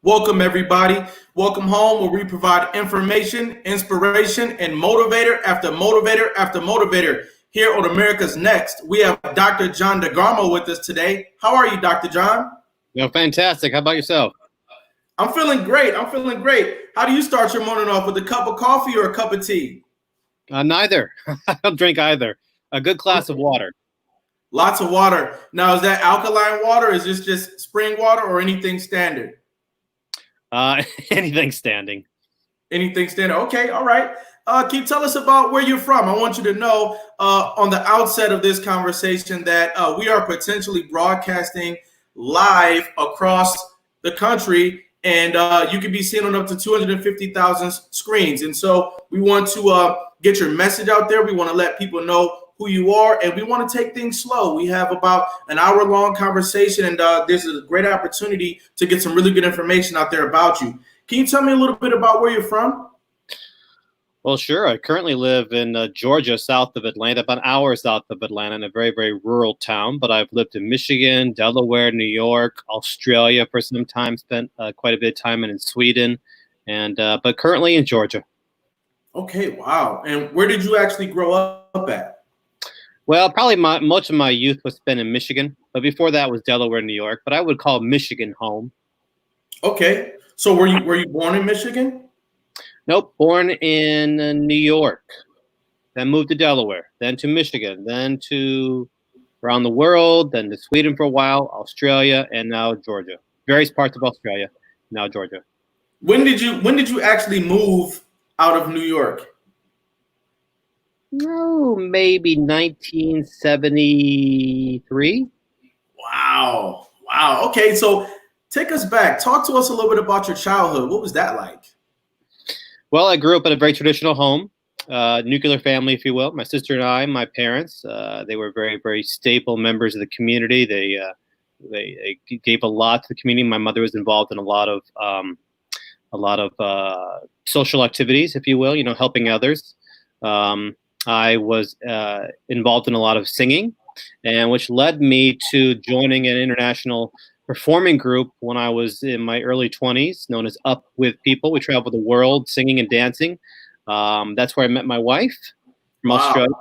Welcome, everybody. Welcome home, where we provide information, inspiration, and motivator after motivator after motivator. Here on America's Next, we have Dr. John DeGarmo with us today. How are you, Dr. John? Fantastic. How about yourself? I'm feeling great. How do you start your morning off, with a cup of coffee or a cup of tea? Neither. I don't drink either. A good glass of water. Lots of water. Now, is that alkaline water? Is this just spring water or anything standard? Anything standing. Anything standard. Okay, all right. Can you tell us about where you're from? I want you to know on the outset of this conversation that we are potentially broadcasting live across the country, and you can be seen on up to 250,000 screens. And so we want to get your message out there. We want to let people know who you are, and we want to take things slow. We have about an hour-long conversation, and there's a great opportunity to get some really good information out there about you. Can you tell me a little bit about where you're from? Well, sure. I currently live in Georgia, south of Atlanta, about an hour south of Atlanta, in a very, very rural town. But I've lived in Michigan, Delaware, New York, Australia for some time, spent quite a bit of time in Sweden, and but currently in Georgia. Okay, wow. And where did you actually grow up at? Well, probably much of my youth was spent in Michigan, but before that was Delaware, New York. But I would call Michigan home. Okay, so were you born in Michigan? Nope, born in New York, then moved to Delaware, then to Michigan, then to around the world, then to Sweden for a while, Australia, and now Georgia. Various parts of Australia, now Georgia. When did you actually move out of New York? No, maybe 1973. Wow. Okay, so take us back. Talk to us a little bit about your childhood. What was that like? Well, I grew up in a very traditional home, nuclear family, if you will. My sister and I, my parents, they were very, very staple members of the community. They gave a lot to the community. My mother was involved in a lot of social activities, if you will, helping others. I was involved in a lot of singing, and which led me to joining an international performing group when I was in my early 20s, known as Up With People. We traveled the world singing and dancing. That's where I met my wife from Australia.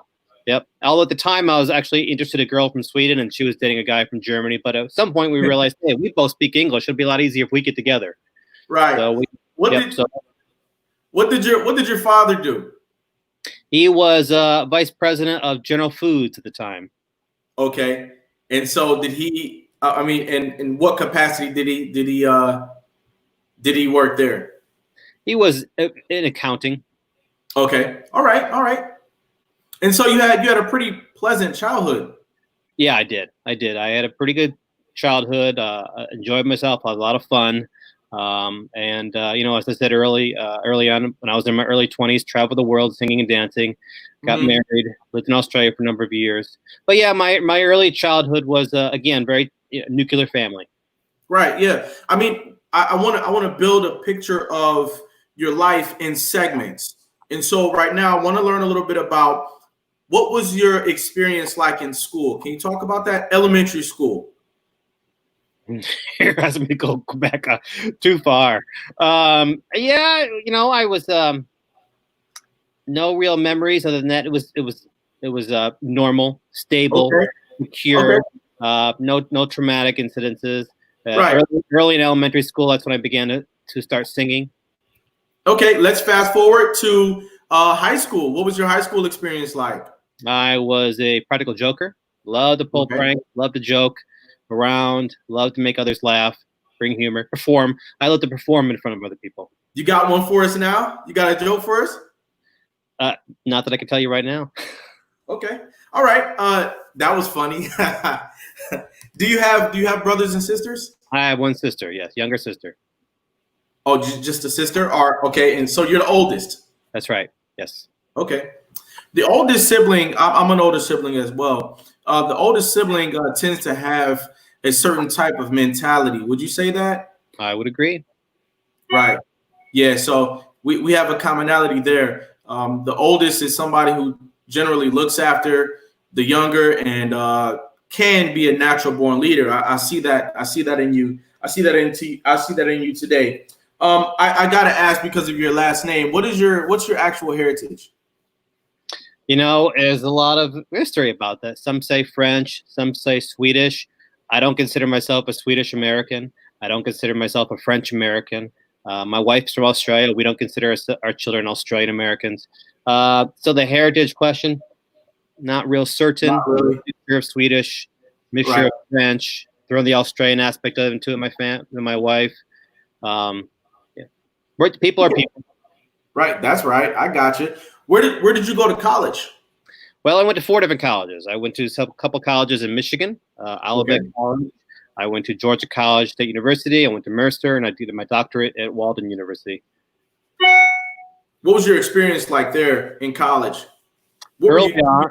Yep. Although at the time I was actually interested in a girl from Sweden, and she was dating a guy from Germany. But at some point we realized, hey, we both speak English. It'd be a lot easier if we get together. Right. So what did your father do? He was vice president of General Foods at the time. Okay, and so did he? In what capacity did he work there? He was in accounting. Okay, all right. And so you had a pretty pleasant childhood. Yeah, I did. I had a pretty good childhood. Enjoyed myself. Had a lot of fun. As I said early on, when I was in my early 20s, traveled the world singing and dancing, got married, lived in Australia for a number of years. But yeah, my early childhood was again very nuclear family. Right. Yeah. I want to build a picture of your life in segments, and so right now I want to learn a little bit about what was your experience like in school. Can you talk about that? Elementary school. Here has me go back too far. I was no real memories other than that. It was normal, stable, secure. No traumatic incidences. Right. Early in elementary school, that's when I began to start singing. Okay, let's fast forward to high school. What was your high school experience like? I was a practical joker. Loved to pull pranks. Loved to joke around. Loved to make others laugh, bring humor, perform. I love to perform in front of other people. You got one for us now? You got a joke for us? Not that I can tell you right now. Okay. All right. That was funny. Do you have brothers and sisters? I have one sister, yes, younger sister. Oh, just a sister? Or okay, and so you're the oldest. That's right. Yes, Okay. The oldest sibling, I'm an older sibling as well. The oldest sibling tends to have a certain type of mentality. Would you say that? I would agree. Right. Yeah. So we have a commonality there. The oldest is somebody who generally looks after the younger and can be a natural born leader. I see that. I see that in you. I see that in you today. I gotta ask because of your last name. What's your actual heritage? You know, there's a lot of history about that. Some say French, some say Swedish. I don't consider myself a Swedish American. I don't consider myself a French American. My wife's from Australia. We don't consider our children Australian Americans. So the heritage question, not real certain. Not really. Mixture of Swedish, mixture Right. of French. Throw the Australian aspect of it into it. My wife. Yeah. People are people. Right. That's right. I got you. Where did you go to college? Well, I went to 4 different colleges. I went to a couple colleges in Michigan, Okay. Olivet College. I went to Georgia College State University. I went to Mercer, and I did my doctorate at Walden University. What was your experience like there in college? What were Early you? on,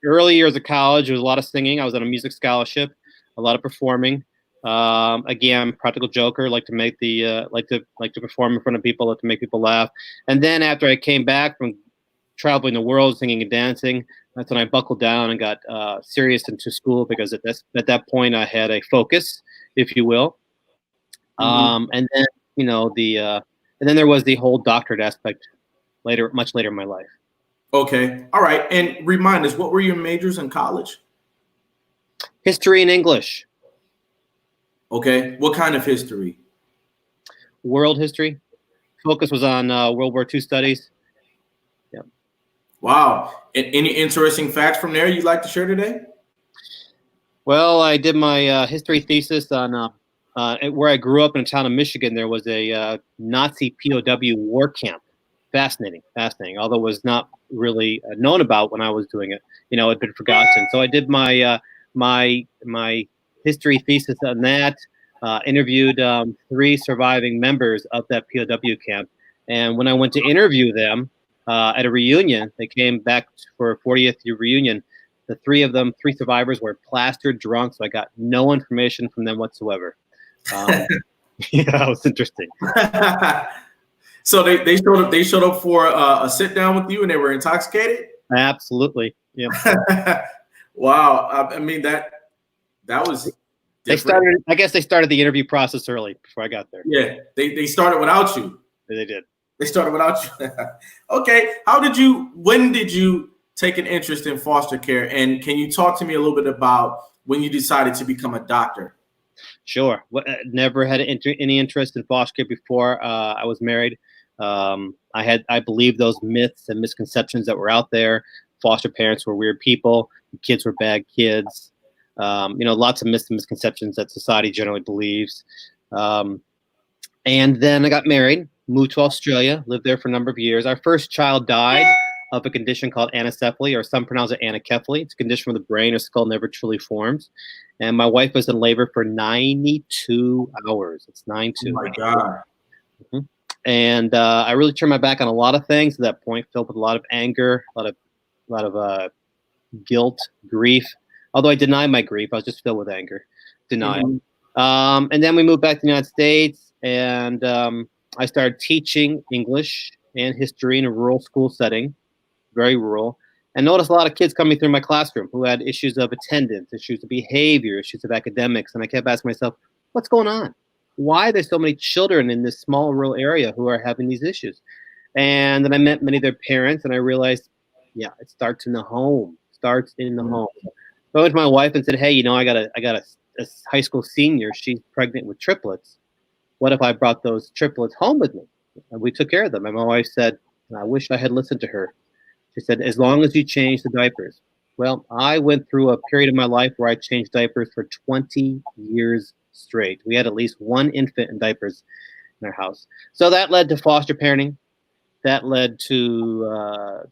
early years of college, there was a lot of singing. I was on a music scholarship, a lot of performing. Again, practical joker, like to make the like to perform in front of people, like to make people laugh. And then after I came back from traveling the world, singing and dancing, that's when I buckled down and got serious into school because at that point I had a focus, if you will. And then and then there was the whole doctorate aspect much later in my life. Okay. All right. And remind us, what were your majors in college? History and English, Okay. What kind of history? world history. Focus was on World War II studies. Yeah. Wow. And any interesting facts from there you'd like to share today? Well, I did my history thesis on where I grew up in a town of Michigan. There was a Nazi POW war camp. Fascinating. Although it was not really known about when I was doing it. You know, it had been forgotten. So I did my my history thesis on that. Interviewed 3 surviving members of that POW camp, and when I went to interview them at a reunion, they came back for a 40th year reunion. The 3 survivors, were plastered drunk, so I got no information from them whatsoever. Yeah, it was interesting. So they showed up for a sit down with you and they were intoxicated? Absolutely. Yeah. Wow. I mean that was different. I guess they started the interview process early before I got there. Yeah, they started without you. They did. They started without you. Okay. When did you take an interest in foster care? And can you talk to me a little bit about when you decided to become a doctor? Sure. Never had any interest in foster care before I was married. I believed those myths and misconceptions that were out there. Foster parents were weird people. Kids were bad kids. Lots of myths and misconceptions that society generally believes. And then I got married, moved to Australia, lived there for a number of years. Our first child died of a condition called anencephaly, or some pronounce it anencephaly. It's a condition where the brain or skull never truly forms. And my wife was in labor for 92 hours. It's 92. Oh my God. Mm-hmm. And I really turned my back on a lot of things at that point, filled with a lot of anger, a lot of guilt, grief. Although I denied my grief, I was just filled with anger, denial. Mm-hmm. And then we moved back to the United States, and I started teaching English and history in a rural school setting, very rural, and noticed a lot of kids coming through my classroom who had issues of attendance, issues of behavior, issues of academics. And I kept asking myself, what's going on? Why are there so many children in this small rural area who are having these issues? And then I met many of their parents, and I realized, yeah, it starts in the home. Home. So I went to my wife and said, hey, I got a high school senior. She's pregnant with triplets. What if I brought those triplets home with me? And we took care of them. And my wife said, I wish I had listened to her. She said, as long as you change the diapers. Well, I went through a period of my life where I changed diapers for 20 years straight. We had at least one infant in diapers in our house. So that led to foster parenting. That led to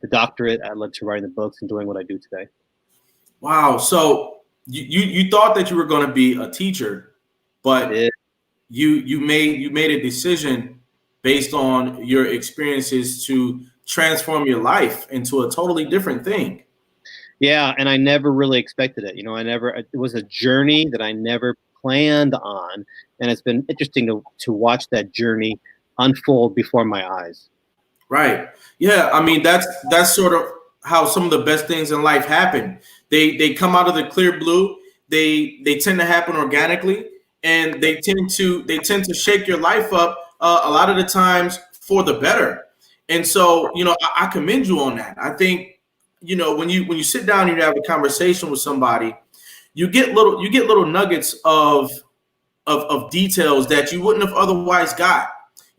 the doctorate. That led to writing the books and doing what I do today. Wow. So you thought that you were going to be a teacher, I but did. you made a decision based on your experiences to transform your life into a totally different thing. Yeah, and I never really expected it. It was a journey that I never planned on, and it's been interesting to watch that journey unfold before my eyes. Right. Yeah. I mean, that's sort of how some of the best things in life happen. They come out of the clear blue. They tend to happen organically, and they tend to shake your life up a lot of the times for the better. And so, I commend you on that. I think, when you sit down and you have a conversation with somebody, you get little nuggets of details that you wouldn't have otherwise got.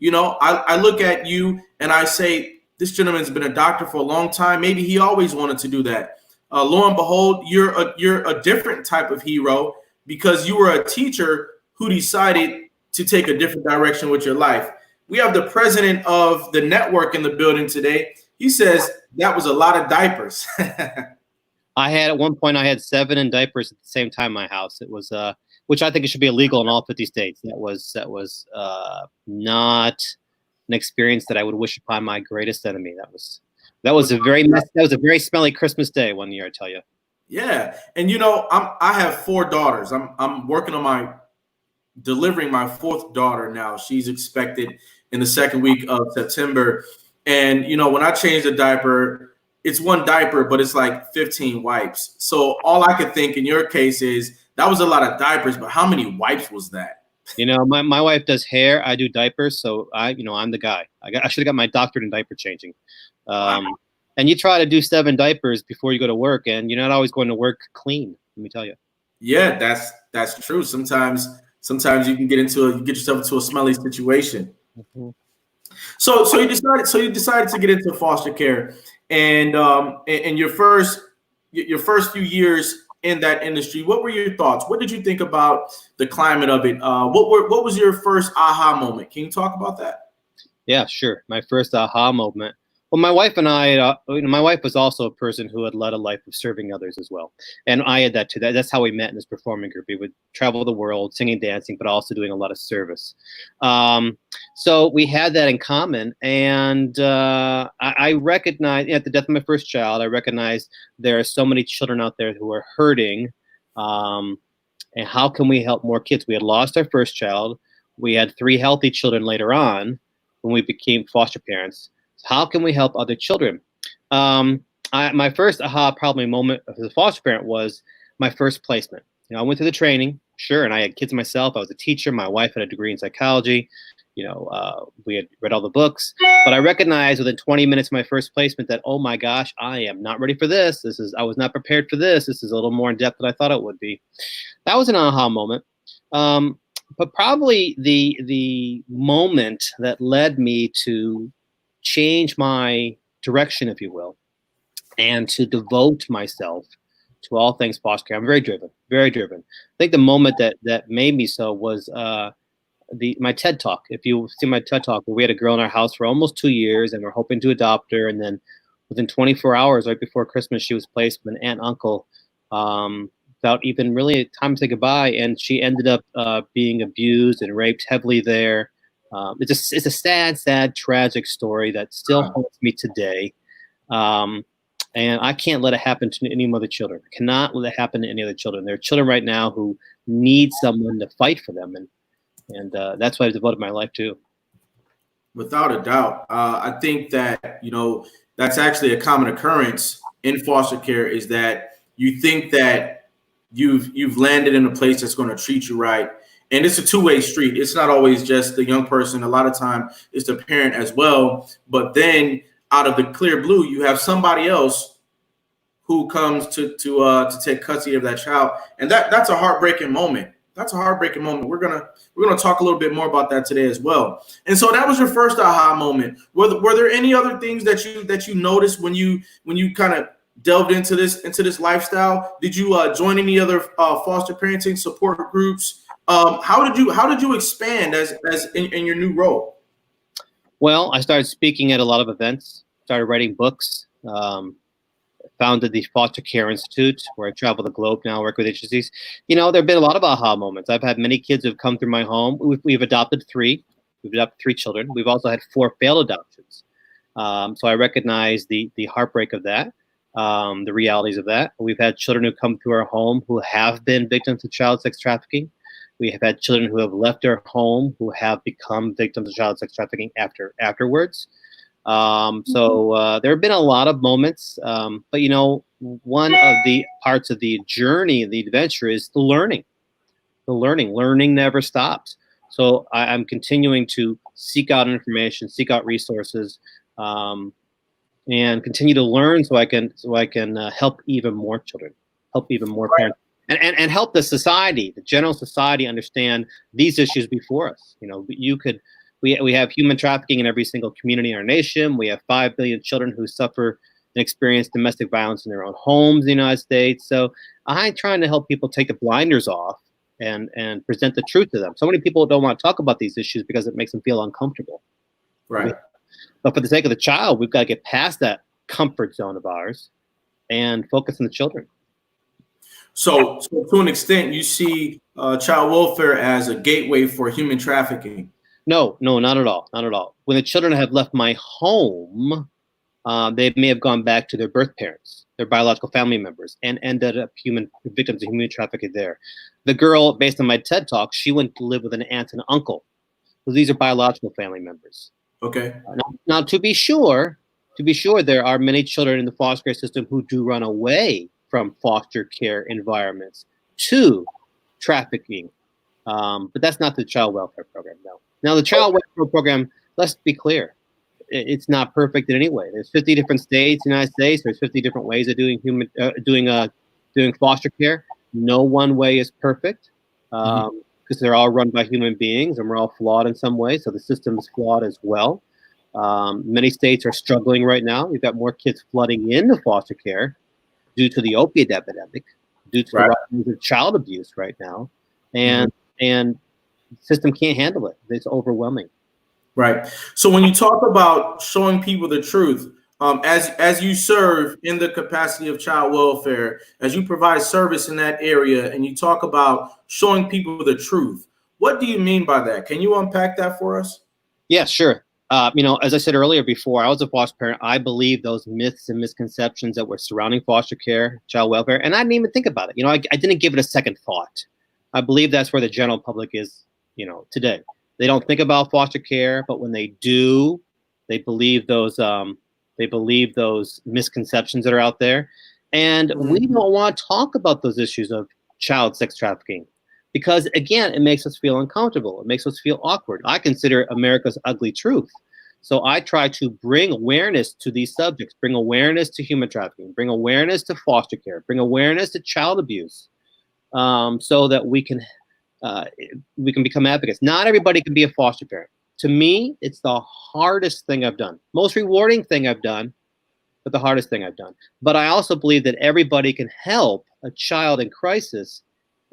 I look at you and I say, this gentleman's been a doctor for a long time. Maybe he always wanted to do that. Lo and behold, you're a different type of hero because you were a teacher who decided to take a different direction with your life. We have the president of the network in the building today. He says that was a lot of diapers. At one point I had 7 in diapers at the same time in my house. It was which I think it should be illegal in all 50 states. That was not an experience that I would wish upon my greatest enemy. That was a very smelly Christmas day one year, I tell you. Yeah, and I have 4 daughters. I'm working on delivering my 4th daughter now. She's expected in the second week of September. And, when I change the diaper, it's one diaper, but it's like 15 wipes. So all I could think in your case is that was a lot of diapers, but how many wipes was that? My wife does hair. I do diapers. So I'm the guy. I should have got my doctorate in diaper changing. Wow. And you try to do 7 diapers before you go to work, and you're not always going to work clean. Let me tell you. Yeah, that's true. Sometimes you can get yourself into a smelly situation. Mm-hmm. So you decided to get into foster care, and your first few years in that industry. What were your thoughts? What did you think about the climate of it? What was your first aha moment? Can you talk about that? Yeah, sure. My first aha moment. Well, my wife and I, my wife was also a person who had led a life of serving others as well, and I had that too. That's how we met in this performing group. We would travel the world, singing, dancing, but also doing a lot of service. Um, so we had that in common, and I recognized at the death of my first child, I recognized there are so many children out there who are hurting, um, and how can we help more kids? We had lost our first child. We had 3 healthy children later on when we became foster parents. How can we help other children? My first aha probably moment as a foster parent was my first placement. I went through the training, sure, and I had kids myself. I was a teacher. My wife had a degree in psychology. We had read all the books, but I recognized within 20 minutes of my first placement that, oh my gosh, I am not ready for this. I was not prepared for this. This is a little more in depth than I thought it would be. That was an aha moment. But probably the moment that led me to change my direction, if you will, and to devote myself to all things foster care. I'm very driven, very driven. I think the moment that made me so was my TED Talk. If you see my TED Talk, where we had a girl in our house for almost 2 years, and we're hoping to adopt her, and then within 24 hours, right before Christmas, she was placed with an aunt and uncle without even really time to say goodbye, and she ended up being abused and raped heavily there. It's a sad, tragic story that still haunts me today. And I can't let it happen to any other children. I cannot let it happen to any other children. There are children right now who need someone to fight for them. And that's what I devoted my life to. Without a doubt. I think that, that's actually a common occurrence in foster care is that you think that you've landed in a place that's going to treat you right. And it's a two-way street. It's not always just the young person. A lot of time it's the parent as well. But then out of the clear blue, you have somebody else who comes to take custody of that child. And that's a heartbreaking moment. That's a heartbreaking moment. We're gonna talk a little bit more about that today as well. And so that was your first aha moment. Were there any other things that you noticed when you kind of delved into this lifestyle? Did you join any other foster parenting support groups? How did you expand as in your new role? Well, I started speaking at a lot of events. Started writing books. founded the Foster Care Institute, where I travel the globe now, work with agencies. There have been a lot of aha moments. I've had many kids who've come through my home. We've adopted 3. We've adopted 3 children. We've also had 4 failed adoptions. So I recognize the heartbreak of that, the realities of that. We've had children who come through our home who have been victims of child sex trafficking. We have had children who have left our home who have become victims of child sex trafficking afterwards. So there have been a lot of moments, but one of the parts of the journey, the adventure, is the learning. Learning never stops. So I'm continuing to seek out information, seek out resources, and continue to learn so I can help even more children, help even more parents, and help the society, the general society, understand these issues before us. We have human trafficking in every single community in our nation. We have 5 billion children who suffer and experience domestic violence in their own homes in the United States. So I'm trying to help people take the blinders off and present the truth to them. So many people don't want to talk about these issues because it makes them feel uncomfortable. Right. But for the sake of the child, we've got to get past that comfort zone of ours and focus on the children. So to an extent, you see child welfare as a gateway for human trafficking. No, not at all. Not at all. When the children have left my home, they may have gone back to their birth parents, their biological family members, and ended up victims of human trafficking there. The girl, based on my TED Talk, she went to live with an aunt and uncle. So these are biological family members. Okay. Now, to be sure, there are many children in the foster care system who do run away from foster care environments to trafficking. But that's not the child welfare program, no. Now, the child welfare program, let's be clear, it's not perfect in any way. There's 50 different states in the United States. There's 50 different ways of doing doing foster care. No one way is perfect because they're all run by human beings, and we're all flawed in some way. So the system is flawed as well. Many states are struggling right now. We've got more kids flooding into foster care due to the opiate epidemic, due to the rise of child abuse right now, and the system can't handle it. It's overwhelming. Right. So when you talk about showing people the truth, as you serve in the capacity of child welfare, as you provide service in that area, and you talk about showing people the truth, what do you mean by that? Can you unpack that for us? Yeah, sure. As I said earlier, before I was a foster parent, I believed those myths and misconceptions that were surrounding foster care, child welfare, and I didn't even think about it. I didn't give it a second thought. I believe that's where the general public is, today. They don't think about foster care, but when they do, they believe those misconceptions that are out there. And we don't want to talk about those issues of child sex trafficking because, again, it makes us feel uncomfortable. It makes us feel awkward. I consider America's ugly truth. So I try to bring awareness to these subjects, bring awareness to human trafficking, bring awareness to foster care, bring awareness to child abuse, so that we can become advocates. Not everybody can be a foster parent. To me, it's the hardest thing I've done. Most rewarding thing I've done, but the hardest thing I've done. But I also believe that everybody can help a child in crisis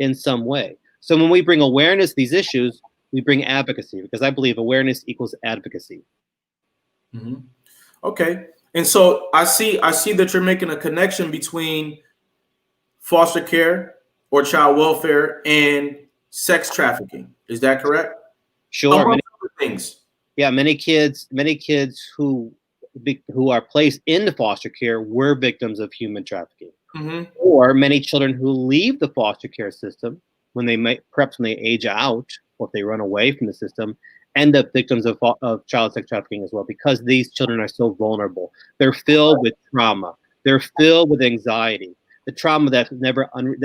in some way. So when we bring awareness to these issues, we bring advocacy, because I believe awareness equals advocacy. Okay. And so I see that you're making a connection between foster care or child welfare and sex trafficking. Is that correct? Sure. Among other things. Yeah, many kids who are placed into foster care were victims of human trafficking. Or many children who leave the foster care system when they age out, or if they run away from the system, end up victims of child sex trafficking as well, because these children are so vulnerable. They're filled with trauma. They're filled with anxiety. The trauma that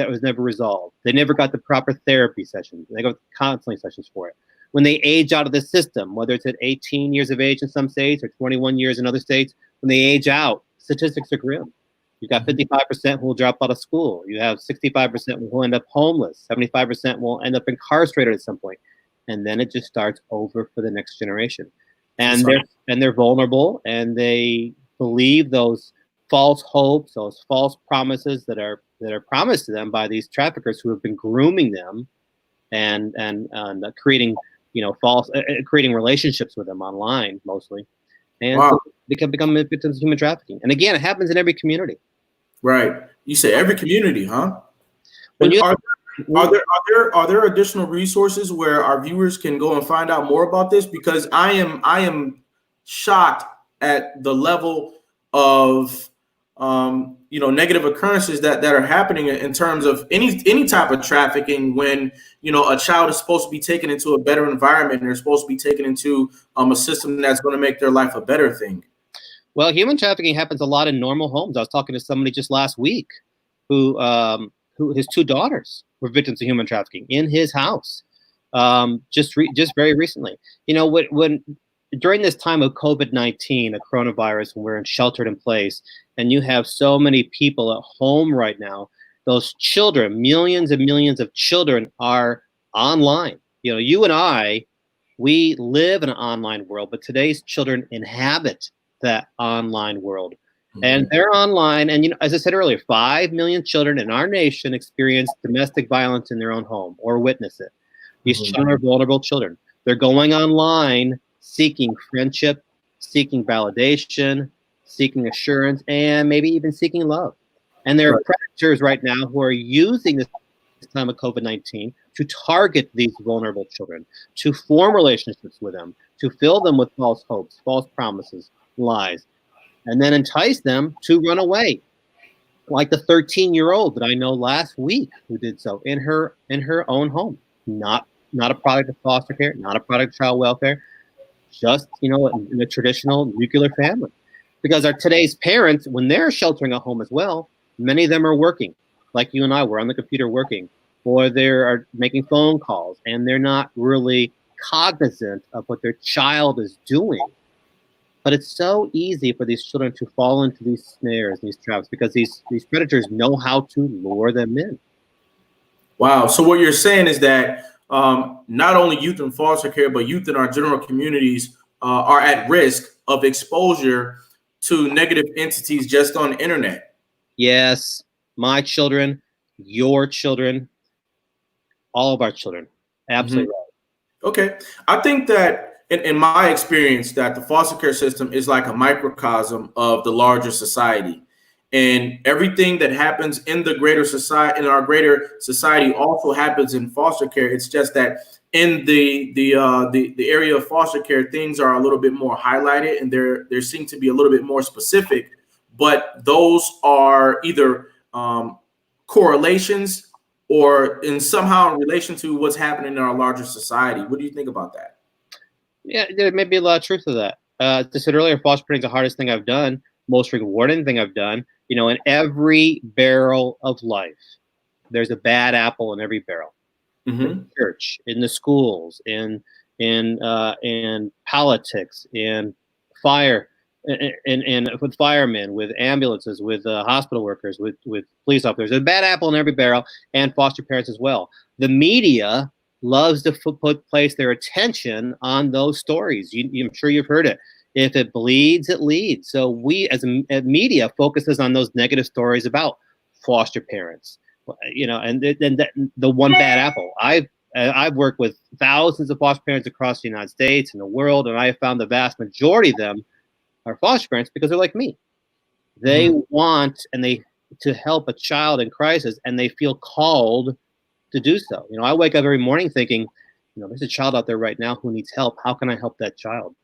was never resolved. They never got the proper therapy sessions. They got counseling sessions for it. When they age out of the system, whether it's at 18 years of age in some states or 21 years in other states, when they age out, statistics are grim. You've got 55% who will drop out of school. You have 65% who will end up homeless. 75% will end up incarcerated at some point. And then it just starts over for the next generation. And they're vulnerable, and they believe those false hopes, those false promises that are promised to them by these traffickers who have been grooming them and creating creating relationships with them online mostly, and so they can become victims of human trafficking. And again, it happens in every community. Right. You say every community, huh? When And you are there additional resources where our viewers can go and find out more about this? Because I am shocked at the level of negative occurrences that are happening in terms of any type of trafficking when a child is supposed to be taken into a better environment and they're supposed to be taken into a system that's going to make their life a better thing. Well, human trafficking happens a lot in normal homes. I was talking to somebody just last week who his two daughters were victims of human trafficking in his house, just very recently. When during this time of COVID-19, a coronavirus, when we're sheltered in place, and you have so many people at home right now, those children, millions and millions of children, are online. You and I, we live in an online world, but today's children inhabit that online world. And they're online. And, as I said earlier, 5 million children in our nation experience domestic violence in their own home or witness it. These children are vulnerable children. They're going online seeking friendship, seeking validation, seeking assurance, and maybe even seeking love. And there are predators right now who are using this time of COVID-19 to target these vulnerable children, to form relationships with them, to fill them with false hopes, false promises, lies, and then entice them to run away. Like the 13-year-old that I know last week who did so in her own home. Not a product of foster care, not a product of child welfare, just in a traditional nuclear family. Because today's parents, when they're sheltering at home as well, many of them are working, like you and I were on the computer working, or they are making phone calls, and they're not really cognizant of what their child is doing. But it's so easy for these children to fall into these snares, these traps, because these predators know how to lure them in. Wow. So what you're saying is that not only youth in foster care, but youth in our general communities are at risk of exposure to negative entities just on the internet. Yes. My children, your children, all of our children. Absolutely right. Okay. I think that in my experience that the foster care system is like a microcosm of the larger society. And everything that happens in the greater society, in our greater society, also happens in foster care. It's just that in the area of foster care, things are a little bit more highlighted, and there seem to be a little bit more specific. But those are either correlations or in somehow in relation to what's happening in our larger society. What do you think about that? Yeah, there may be a lot of truth to that. As I said earlier, foster parenting is the hardest thing I've done, most rewarding thing I've done. In every barrel of life, there's a bad apple in every barrel. In the church, in the schools, in politics, in fire, and with firemen, with ambulances, with hospital workers, with police officers. There's a bad apple in every barrel, and foster parents as well. The media loves to place their attention on those stories. I'm sure you've heard it. If it bleeds, it leads. So we, as media, focuses on those negative stories about foster parents. And the one bad apple. I've worked with thousands of foster parents across the United States and the world, and I have found the vast majority of them are foster parents because they're like me. They want to help a child in crisis, and they feel called to do so. I wake up every morning thinking, there's a child out there right now who needs help. How can I help that child?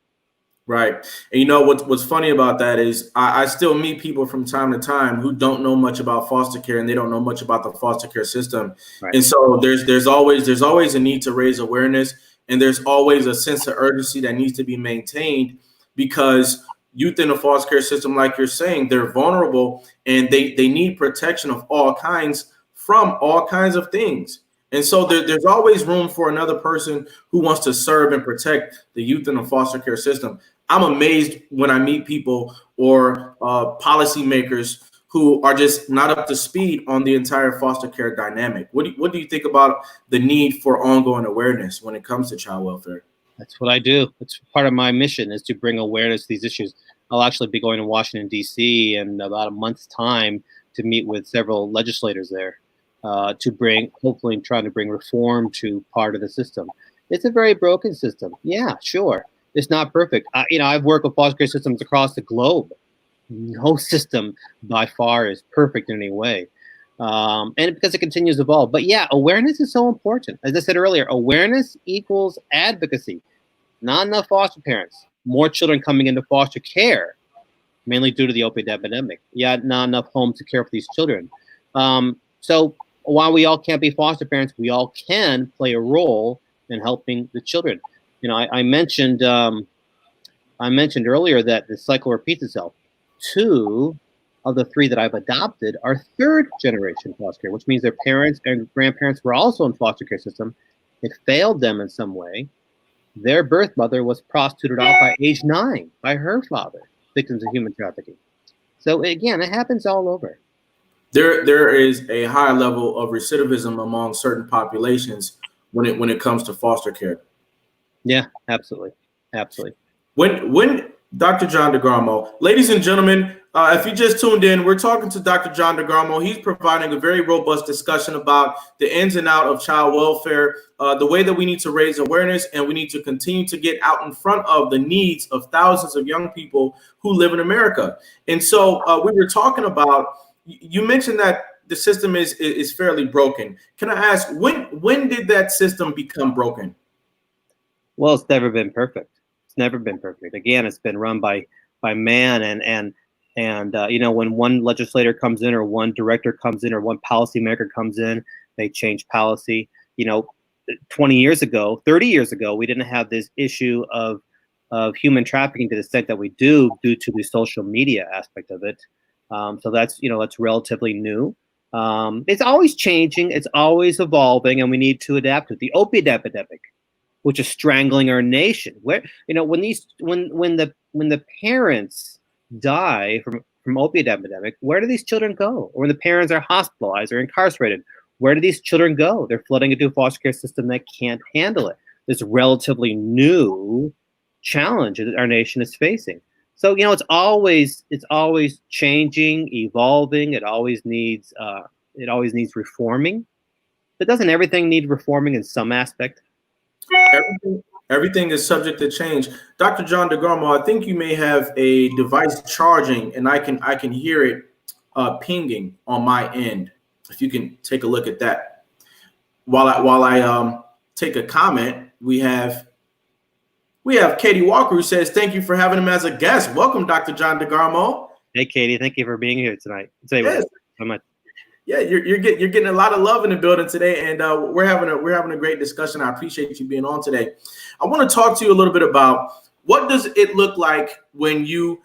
Right. And what's funny about that is I still meet people from time to time who don't know much about foster care, and they don't know much about the foster care system. Right. And so there's always a need to raise awareness, and there's always a sense of urgency that needs to be maintained, because youth in the foster care system, like you're saying, they're vulnerable, and they need protection of all kinds from all kinds of things. And so there's always room for another person who wants to serve and protect the youth in the foster care system. I'm amazed when I meet people or policymakers who are just not up to speed on the entire foster care dynamic. What do you think about the need for ongoing awareness when it comes to child welfare? That's what I do. It's part of my mission, is to bring awareness to these issues. I'll actually be going to Washington, D.C. in about a month's time to meet with several legislators there. Hopefully trying to bring reform to part of the system. It's a very broken system. Yeah, sure. It's not perfect. I've worked with foster care systems across the globe. No system by far is perfect in any way. And because it continues to evolve. But yeah, awareness is so important. As I said earlier, awareness equals advocacy. Not enough foster parents, more children coming into foster care, mainly due to the opioid epidemic. Yeah, not enough homes to care for these children. So while we all can't be foster parents, we all can play a role in helping the children. You know, I mentioned earlier that the cycle repeats itself. 2 of the 3 that I've adopted are third generation foster care, which means their parents and grandparents were also in foster care system. It failed them in some way. Their birth mother was prostituted off by age 9 by her father, victims of human trafficking. So again, it happens all over. There is a high level of recidivism among certain populations when it comes to foster care. Yeah, absolutely. Absolutely. When Dr. John DeGarmo, ladies and gentlemen, if you just tuned in, we're talking to Dr. John DeGarmo. He's providing a very robust discussion about the ins and out of child welfare, the way that we need to raise awareness, and we need to continue to get out in front of the needs of thousands of young people who live in America. And so we were talking about, you mentioned that the system is fairly broken. Can I ask, when did that system become broken? Well, it's never been perfect. It's never been perfect. Again, it's been run by man, and you know, when one legislator comes in, or one director comes in, or one policymaker comes in, they change policy. You know, 20 years ago, 30 years ago, we didn't have this issue of human trafficking to the extent that we do due to the social media aspect of it. So that's, you know, that's relatively new. It's always changing, it's always evolving, and we need to adapt to it. The opioid epidemic, which is strangling our nation. Where, you know, when the parents die from opioid epidemic, where do these children go? Or when the parents are hospitalized or incarcerated, where do these children go? They're flooding into a foster care system that can't handle it. This relatively new challenge that our nation is facing. So, you know, it's always changing, evolving. It always needs reforming. But doesn't everything need reforming in some aspect? Everything is subject to change. Dr. John DeGarmo, I think you may have a device charging, and I can hear it pinging on my end. If you can take a look at that. While I take a comment, we have Katie Walker, who says, "Thank you for having him as a guest. Welcome, Dr. John DeGarmo." Hey, Katie, thank you for being here tonight. Yes. So much. Yeah, you're getting a lot of love in the building today, and we're having a great discussion. I appreciate you being on today. I want to talk to you a little bit about what does it look like when you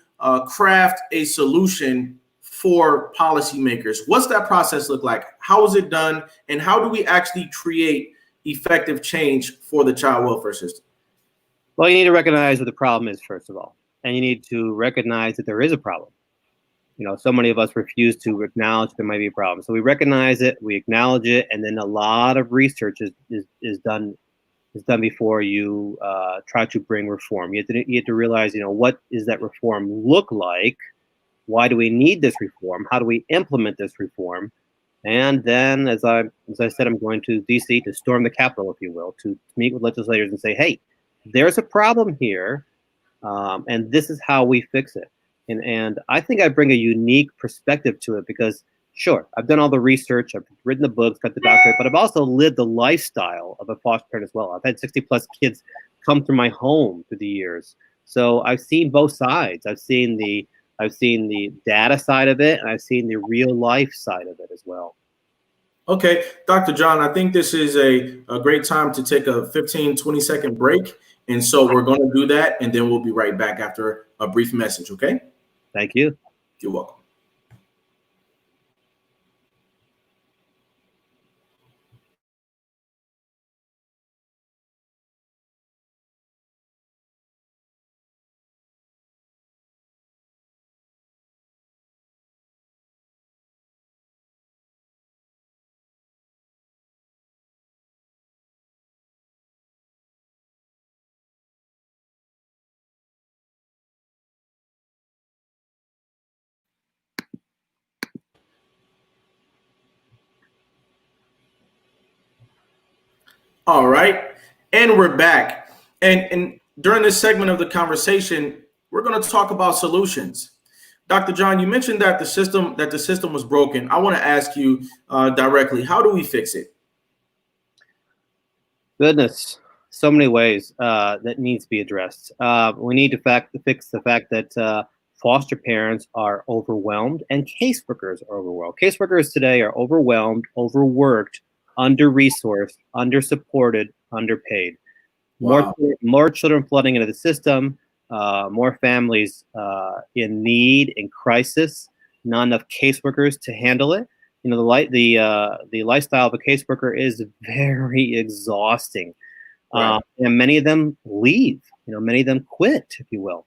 craft a solution for policymakers. What's that process look like? How is it done, and how do we actually create effective change for the child welfare system? Well, you need to recognize what the problem is, first of all, and you need to recognize that there is a problem. You know, so many of us refuse to acknowledge there might be a problem. So we recognize it, we acknowledge it, and then a lot of research is done before you try to bring reform. You have to realize, you know, what does that reform look like? Why do we need this reform? How do we implement this reform? And then, as I said, I'm going to DC to storm the Capitol, if you will, to meet with legislators and say, hey, there's a problem here, and this is how we fix it. And I think I bring a unique perspective to it because, sure, I've done all the research, I've written the books, got the doctorate, but I've also lived the lifestyle of a foster parent as well. I've had 60 plus kids come through my home through the years. So I've seen both sides. I've seen the data side of it, and I've seen the real life side of it as well. Okay, Dr. John, I think this is a great time to take a 15, 20-second break. And so we're going to do that, and then we'll be right back after a brief message, okay? Thank you. You're welcome. All right, and we're back. And during this segment of the conversation, we're going to talk about solutions. Dr. John, you mentioned that the system was broken. I want to ask you directly, how do we fix it? Goodness, so many ways that needs to be addressed. We need to fix the fact that foster parents are overwhelmed and caseworkers are overwhelmed. Caseworkers today are overwhelmed, overworked, under-resourced, under-supported, underpaid. Wow. More children flooding into the system, more families in need, in crisis, not enough caseworkers to handle it. You know, the lifestyle of a caseworker is very exhausting. Right. And many of them leave, you know, many of them quit, if you will.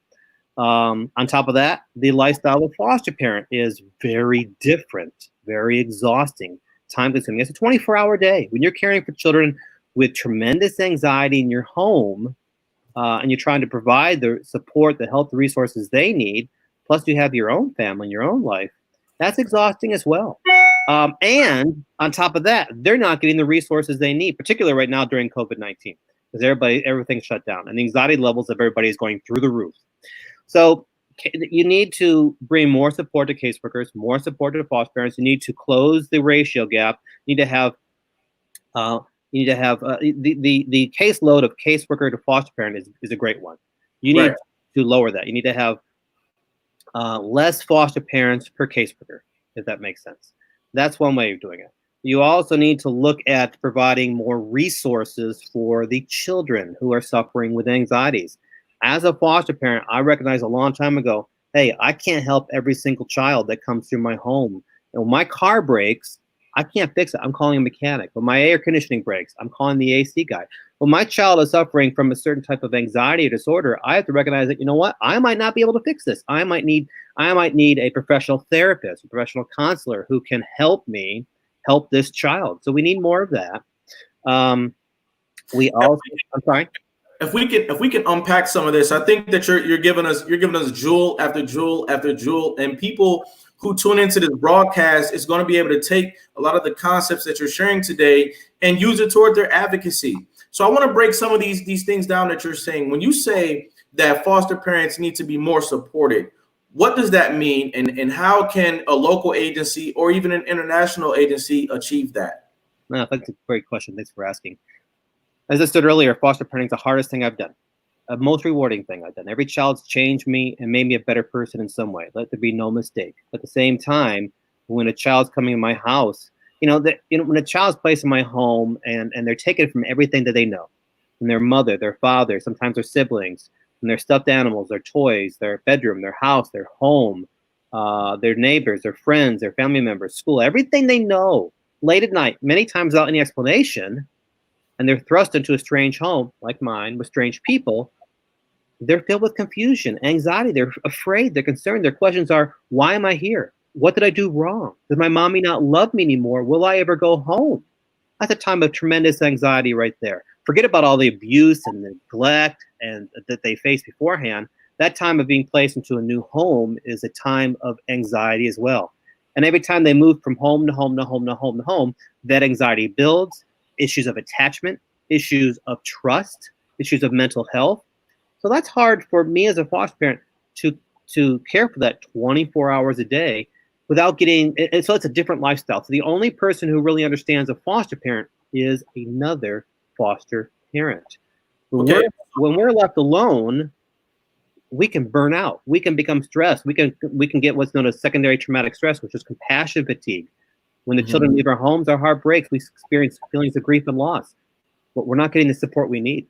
On top of that, the lifestyle of foster parent is very different, very exhausting, time consuming. It's a 24-hour day. When you're caring for children with tremendous anxiety in your home, and you're trying to provide the support, the help, the resources they need, plus you have your own family, your own life, that's exhausting as well. And on top of that, they're not getting the resources they need, particularly right now during COVID-19, because everything's shut down, and the anxiety levels of everybody is going through the roof. So you need to bring more support to caseworkers, more support to foster parents. You need to close the ratio gap. You need to have the caseload of caseworker to foster parent is a great one. You need to lower that. You need to have less foster parents per caseworker, if that makes sense. That's one way of doing it. You also need to look at providing more resources for the children who are suffering with anxieties. As a foster parent, I recognized a long time ago, hey, I can't help every single child that comes through my home. And when my car breaks, I can't fix it. I'm calling a mechanic. When my air conditioning breaks, I'm calling the AC guy. When my child is suffering from a certain type of anxiety or disorder, I have to recognize that, you know what, I might not be able to fix this. I might need a professional therapist, a professional counselor who can help me help this child. So we need more of that. I'm sorry. If we can unpack some of this, I think that you're giving us jewel after jewel after jewel, and people who tune into this broadcast is going to be able to take a lot of the concepts that you're sharing today and use it toward their advocacy. So I want to break some of these things down that you're saying. When you say that foster parents need to be more supported, what does that mean, and how can a local agency or even an international agency achieve that? No, that's a great question. Thanks for asking. As I said earlier, foster parenting is the hardest thing I've done, the most rewarding thing I've done. Every child's changed me and made me a better person in some way. Let there be no mistake. At the same time, when a child's coming in my house, when a child's placed in my home and they're taken from everything that they know, from their mother, their father, sometimes their siblings, and their stuffed animals, their toys, their bedroom, their house, their home, their neighbors, their friends, their family members, school, everything they know, late at night, many times without any explanation, and they're thrust into a strange home like mine with strange people, they're filled with confusion, anxiety. They're afraid. They're concerned. Their questions are, why am I here? What did I do wrong? Does my mommy not love me anymore? Will I ever go home? That's a time of tremendous anxiety right there. Forget about all the abuse and neglect and that they faced beforehand. That time of being placed into a new home is a time of anxiety as well. And every time they move from home to home to home to home to home, that anxiety builds. Issues of attachment, issues of trust, issues of mental health. So that's hard for me as a foster parent to care for that 24 hours a day without getting, and so it's a different lifestyle. So the only person who really understands a foster parent is another foster parent. Okay. When we're left alone, we can burn out. We can become stressed. We can get what's known as secondary traumatic stress, which is compassion fatigue. When the children leave our homes, our heart breaks. We experience feelings of grief and loss, but we're not getting the support we need.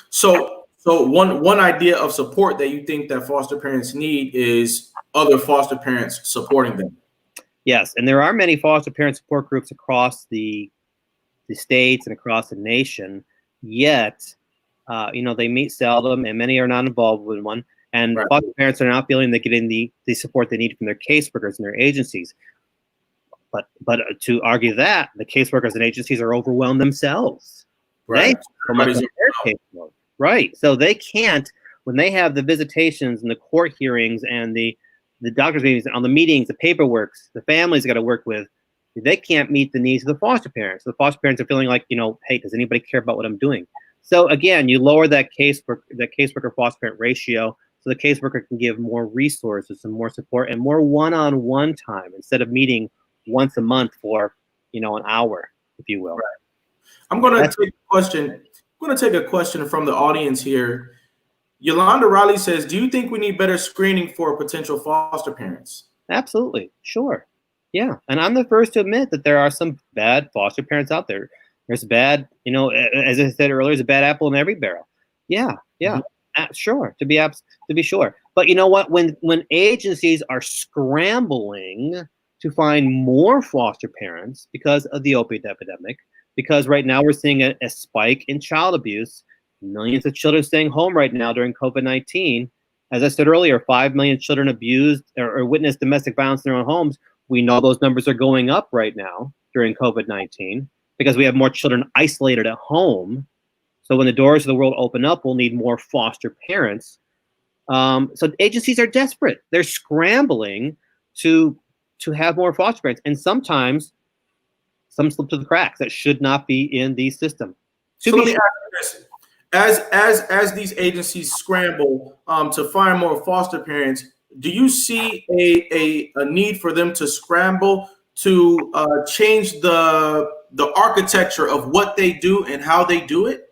So one idea of support that you think that foster parents need is other foster parents supporting them. Yes, and there are many foster parent support groups across the states and across the nation. Yet, they meet seldom, and many are not involved with one. And foster parents are not feeling they're getting the support they need from their caseworkers and their agencies. But to argue that, the caseworkers and agencies are overwhelmed themselves. Right. Right. So they can't, when they have the visitations and the court hearings and the doctor's meetings, on the meetings, the paperwork, the families got to work with, they can't meet the needs of the foster parents. The foster parents are feeling like, hey, does anybody care about what I'm doing? So again, you lower that caseworker foster parent ratio so the caseworker can give more resources and more support and more one-on-one time instead of meeting once a month for, an hour, if you will. Right. I'm going to take a question. I'm going to take a question from the audience here. Yolanda Riley says, do you think we need better screening for potential foster parents? Absolutely. Sure. Yeah. And I'm the first to admit that there are some bad foster parents out there. There's bad, as I said earlier, there's a bad apple in every barrel. Yeah. Yeah. Sure. To be sure. But you know what? When agencies are scrambling to find more foster parents because of the opioid epidemic, because right now we're seeing a spike in child abuse, millions of children staying home right now during COVID-19. As I said earlier, 5 million children abused or witnessed domestic violence in their own homes. We know those numbers are going up right now during COVID-19 because we have more children isolated at home. So when the doors of the world open up, we'll need more foster parents. So agencies are desperate. They're scrambling to have more foster parents. And sometimes some slip through the cracks that should not be in the system. So let me ask you this. As these agencies scramble to find more foster parents, do you see a need for them to scramble to change the architecture of what they do and how they do it?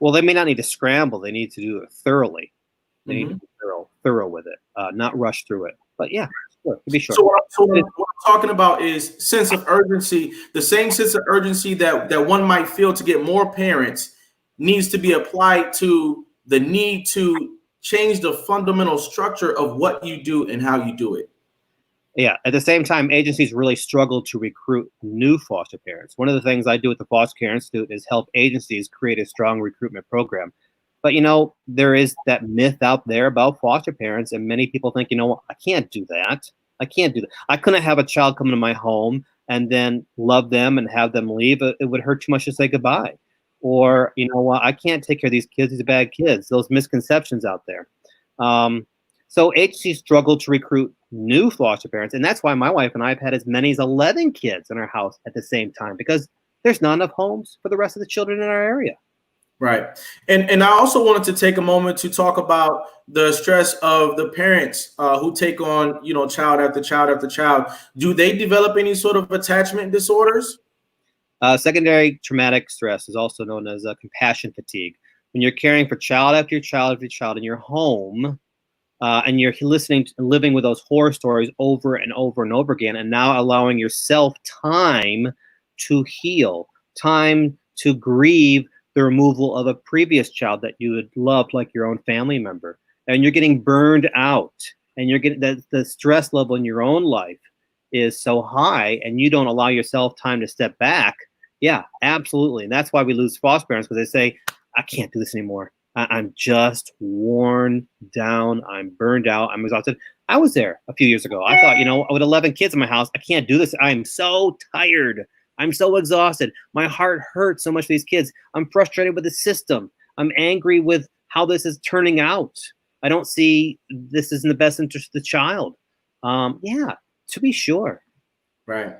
Well, they may not need to scramble. They need to do it thoroughly. They need to be thorough with it, not rush through it. But yeah, sure, to be sure. So what I'm talking about is sense of urgency. The same sense of urgency that one might feel to get more parents needs to be applied to the need to change the fundamental structure of what you do and how you do it. Yeah. At the same time, agencies really struggle to recruit new foster parents. One of the things I do with the Foster Care Institute is help agencies create a strong recruitment program. But, there is that myth out there about foster parents, and many people think, I can't do that. I can't do that. I couldn't have a child come into my home and then love them and have them leave. It would hurt too much to say goodbye. Or, I can't take care of these kids. These are bad kids. Those misconceptions out there. So agencies struggle to recruit new foster parents. And that's why my wife and I have had as many as 11 kids in our house at the same time, because there's not enough homes for the rest of the children in our area. Right. And I also wanted to take a moment to talk about the stress of the parents who take on, child after child after child. Do they develop any sort of attachment disorders? Secondary traumatic stress is also known as compassion fatigue. When you're caring for child after child after child in your home, and you're listening and living with those horror stories over and over and over again, and now allowing yourself time to heal, time to grieve the removal of a previous child that you had loved like your own family member, and you're getting burned out, and you're getting the stress level in your own life is so high, and you don't allow yourself time to step back. Yeah, absolutely. And that's why we lose foster parents, because they say, I can't do this anymore. I'm just worn down. I'm burned out. I'm exhausted. I was there a few years ago. I thought, with 11 kids in my house, I can't do this. I'm so tired. I'm so exhausted. My heart hurts so much for these kids. I'm frustrated with the system. I'm angry with how this is turning out. I don't see this is in the best interest of the child. Yeah, to be sure. Right.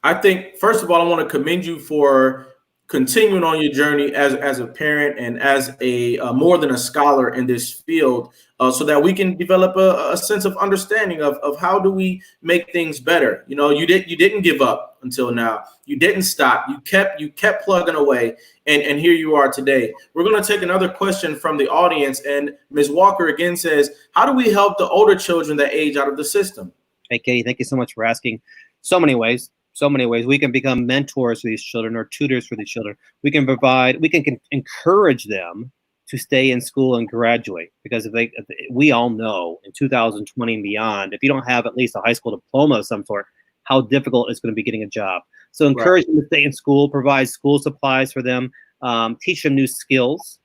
I think, first of all, I want to commend you for continuing on your journey as a parent and as a more than a scholar in this field, so that we can develop a sense of understanding of how do we make things better. You didn't give up until now. You didn't stop. You kept plugging away, and here you are today. We're going to take another question from the audience, and Ms. Walker again says, how do we help the older children that age out of the system? Hey, Katie, thank you so much for asking. So many ways. We can become mentors for these children or tutors for these children. We can encourage them to stay in school and graduate, because we all know in 2020 and beyond, if you don't have at least a high school diploma of some sort, how difficult it's going to be getting a job. So encourage them to stay in school, provide school supplies for them, teach them new skills,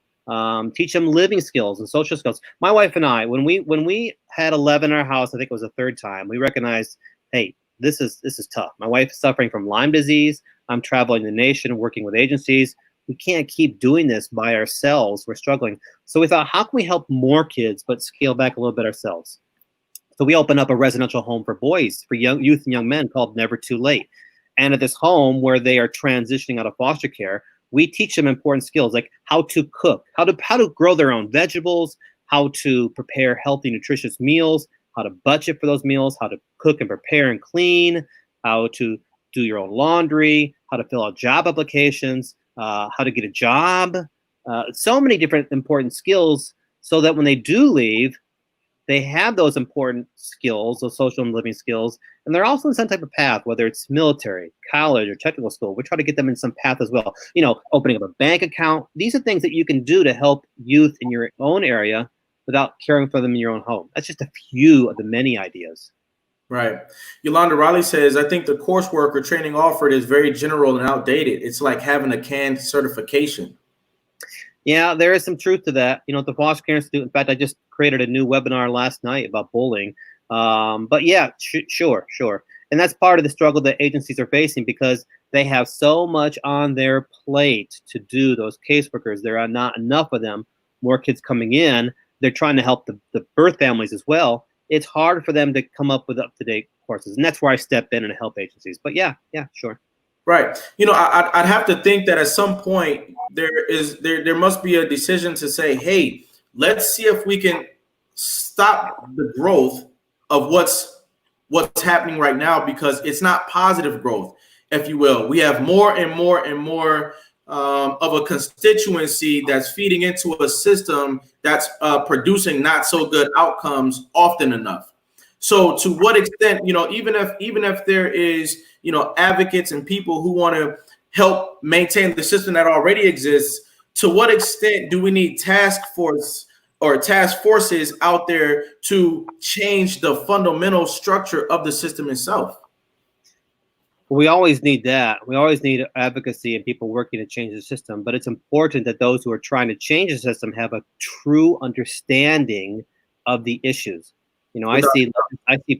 teach them living skills and social skills. My wife and I, when we had 11 in our house, I think it was the third time, we recognized, hey, this is tough. My wife is suffering from Lyme disease. I'm traveling the nation, working with agencies. We can't keep doing this by ourselves. We're struggling. So we thought, how can we help more kids, but scale back a little bit ourselves? So we opened up a residential home for boys, for youth and young men, called Never Too Late. And at this home where they are transitioning out of foster care, we teach them important skills like how to cook, how to grow their own vegetables, how to prepare healthy, nutritious meals, how to budget for those meals, how to cook and prepare and clean, how to do your own laundry, how to fill out job applications, how to get a job, so many different important skills, so that when they do leave, they have those important skills, those social and living skills, and they're also in some type of path, whether it's military, college, or technical school. We try to get them in some path as well. Opening up a bank account. These are things that you can do to help youth in your own area without caring for them in your own home. That's just a few of the many ideas. Right. Yolanda Riley says, I think the coursework or training offered is very general and outdated. It's like having a canned certification. Yeah, there is some truth to that. At the Foster Care Institute, in fact, I just created a new webinar last night about bullying. But yeah, sure. And that's part of the struggle that agencies are facing, because they have so much on their plate to do, those caseworkers. There are not enough of them, more kids coming in. They're trying to help the birth families as well. It's hard for them to come up with up-to-date courses. And that's where I step in and help agencies. But yeah, sure. Right. I'd have to think that at some point there must be a decision to say, hey, let's see if we can stop the growth of what's happening right now, because it's not positive growth, if you will. We have more and more and more of a constituency that's feeding into a system that's producing not so good outcomes often enough. So to what extent, even if there is, advocates and people who want to help maintain the system that already exists, to what extent do we need task forces out there to change the fundamental structure of the system itself? We always need that. We always need advocacy and people working to change the system. But it's important that those who are trying to change the system have a true understanding of the issues. I see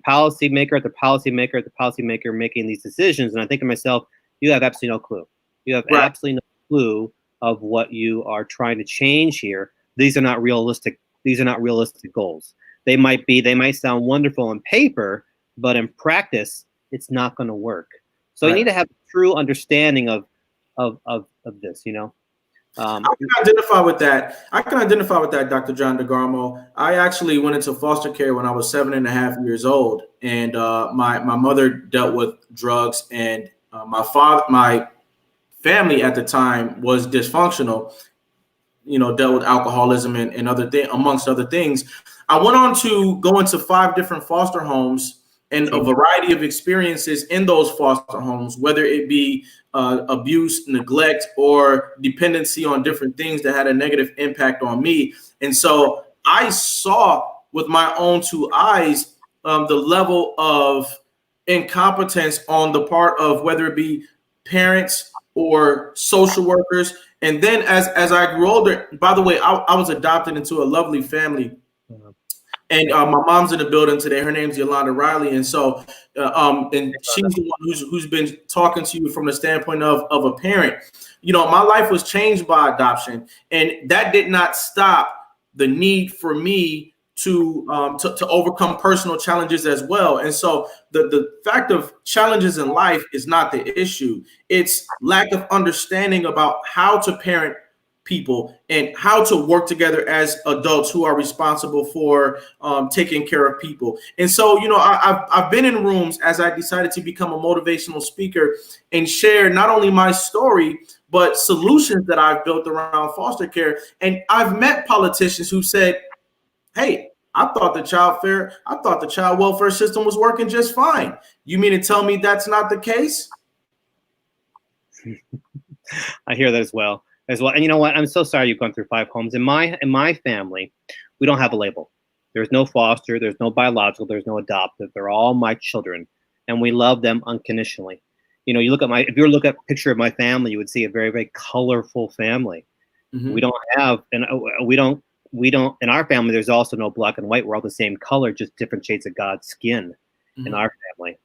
policymaker after policymaker making these decisions, and I think to myself, you have absolutely no clue. You have absolutely no clue of what you are trying to change here. These are not realistic. These are not realistic goals. They might sound wonderful on paper, but in practice, it's not going to work. So you need to have a true understanding of this. I can identify with that. Dr. John DeGarmo. I actually went into foster care when I was 7.5 years old, and my mother dealt with drugs, and my family at the time was dysfunctional. Dealt with alcoholism and amongst other things. I went on to go into 5 different foster homes and a variety of experiences in those foster homes, whether it be abuse, neglect, or dependency on different things that had a negative impact on me. And so I saw with my own 2 eyes the level of incompetence on the part of whether it be parents or social workers. And then as I grew older, by the way, I was adopted into a lovely family. And my mom's in the building today. Her name's Yolanda Riley. And so, and she's the one who's been talking to you from the standpoint of a parent. My life was changed by adoption, and that did not stop the need for me to overcome personal challenges as well. And so the fact of challenges in life is not the issue. It's lack of understanding about how to parent people and how to work together as adults who are responsible for taking care of people. And so, I've been in rooms as I decided to become a motivational speaker and share not only my story, but solutions that I've built around foster care. And I've met politicians who said, hey, I thought the child welfare system was working just fine. You mean to tell me that's not the case? I hear that as well. And you know what? I'm so sorry you've gone through 5 homes. In my family, we don't have a label. There's no foster, there's no biological, there's no adoptive. They're all my children, and we love them unconditionally. You look at if you look at a picture of my family, you would see a very, very colorful family. Mm-hmm. We don't in our family, there's also no black and white. We're all the same color, just different shades of God's skin in our family.